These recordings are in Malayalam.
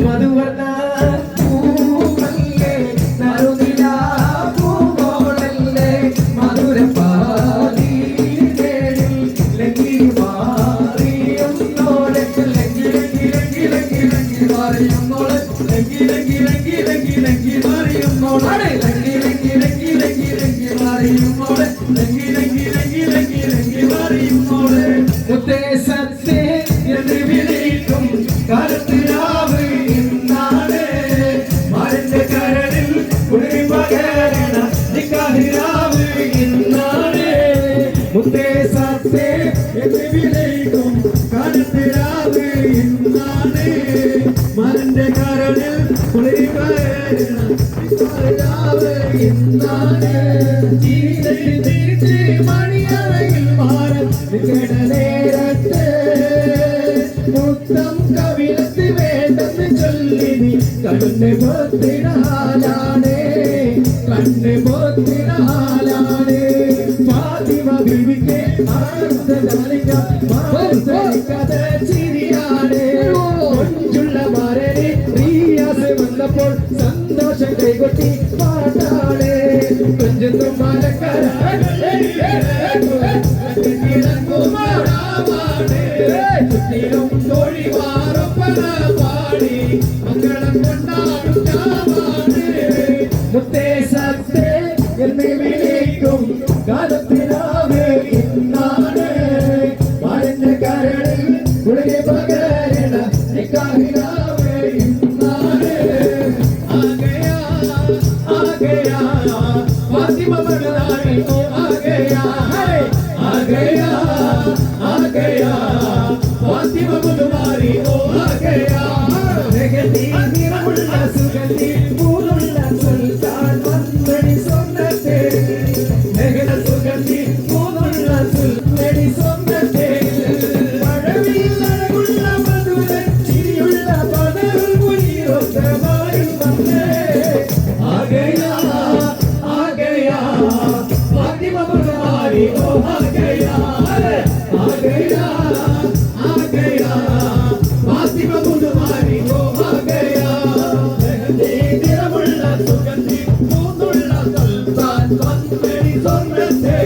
മധുവർണ്ണ പൂമല്ലേ നറുനില പൂമോളല്ലേ മധുരപ്പാതി ലങ്കി മാറിയുന്നോളെ ലങ്കി ലങ്കി ലങ്കി ലങ്കി ലങ്കി മാറിയുന്നോളെ ലങ്കി ലങ്കി ലങ്കി ലങ്കി ലങ്കി മാറിയുന്നോളെ ലങ്കി ലങ്കി ലങ്കി ലങ്കി ലങ്കി മാറിയുന്നോളെ ലങ്കി ലങ്കി ലങ്കി ലങ്കി ലങ്കി മാറിയുന്നോളെ മുത്തേ സത്തേ എന്ന് വിളിക്കും കാലത്തിലാവ് ഇന്നാണ് മരന്റെ കരളിൽ കുളിരി പകരണ നിക്കാഹിരാവ് ഇന്നാണ് മുത്തേ സത്തേ എന്ന് വിളിക്കും കാലത്തിലാവ് ഇന്നാണ് മരന്റെ കരളിൽ കുളിരി പകരണ നിക്കാഹിരാവ് ഇന്നാണ് തിരിച്ച് മണിയറയിൽ മാറൻ നേരത്തെ മുത്തം കവിളത്ത് വേണ്ടെന്ന് ചൊല്ലി നീ കണ്ണ് പൊത്തിടാലാണ് കണ്ണ് പൊത്തിടാലാണ് ഫാത്തിമ ബീവിക്ക് കഥ ചിരിയാണ് കൊഞ്ചുള്ള മരനെ റിയാസ് വന്നപ്പോൾ സന്തോഷം കൈകൊട്ടി പാട്ടാണ് കൊഞ്ചുന്നു മലക്കര കുട്ടിയും തൊഴിവാറൊപ്പന പാടി മംഗളം കൊണ്ടാടും മുത്തേ സത്തേ എന്ന് വിളിക്കും കാലത്തിനാവ് ഇന്നാണ് മരന്റെ കരളിൽ കുളിരി പകരണ നിക്കാഹിനാവ് ഇന്നാണ് ആകയാ ആകയാ ഫാത്തിമ മകളായി ആകയാ ആകയാ ആകയാ ഫാത്തിമ മുതുമാരി ഓ ആകയാ പ്രഗതി നിറമുള്ള സുഗന്ധി പൂനുള്ള സുൽത്താൻ വന്നടി സ്വർണ്ണത്തെ മെഹന സുഗന്ധി പൂനുള്ള സുൽമടി സ്വർണ്ണത്തെ മഴവിൽ അഴകുള്ള മധുര ചിരിയുള്ള പടവും മുനിയൊത്തമായി വന്നേ ആകയാ ആകയാ ഫാത്തിമ മുതുമാരി ഓ ആകയാ ആകയാ ആകയാ ഫാത്തിമ മുതുമാരി ഓ ആകയാ നിറമുള്ള സുഗന്ധി പൂന്നുള്ള സുൽത്താൻ വന്നടി സ്വർണ്ണത്തെ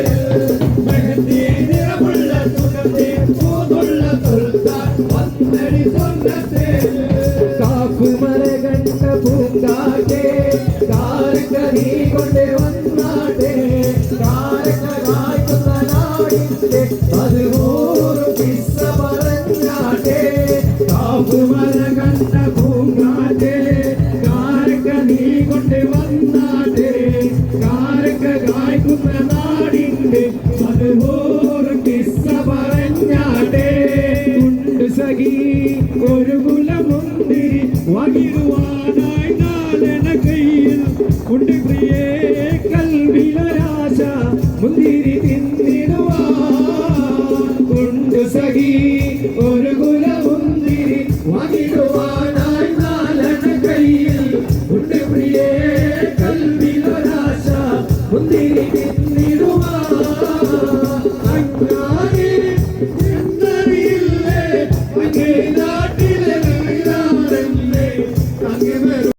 മെഹന്തി നിറമുള്ള സുഗന്ധി പൂന്നുള്ള സുൽത്താൻ വന്നടി സ്വർണ്ണത്തെ കാക്കുമര കണ്ട പൂങ്കാറ്റെ കാർക്കരി കൊണ്ട് വന്നാട്ടെ കാരക്ക കായ്ക്കുന്ന നാടിന്റെ പതിമൂറ് പിസ്സ പറഞ്ഞാട്ടെ കാക്കുമര കണ്ട പൂങ്കാറ്റെ കാരക്ക നീ കൊണ്ട് വന്നാട്ടെ കാരക്ക കായ്ക്കുന്ന നാടിന്റെ പതിമൂറ് പിസ്സ പറഞ്ഞാട്ടെ ഉണ്ട് സഖി ഒരു കുലമുന്തിരി വകിടുവാനായി നാലെണ്ണ കയ്യിൽ ഉണ്ട് പ്രിയേ കൽവിലൊരാശ മുന്തിരി തിന്നിടുവാൻ ഉണ്ട് സഖി ഒരു കുലമുന്തിരി വകിടുവാനായി നാലെണ്ണ കയ്യിൽ ഉണ്ട് പ്രിയേ കൽവിലൊരാശ മുന്തിരി തിന്നിടുവാൻ അങ്ങേ നാട്ടിലെ അങ്ങ്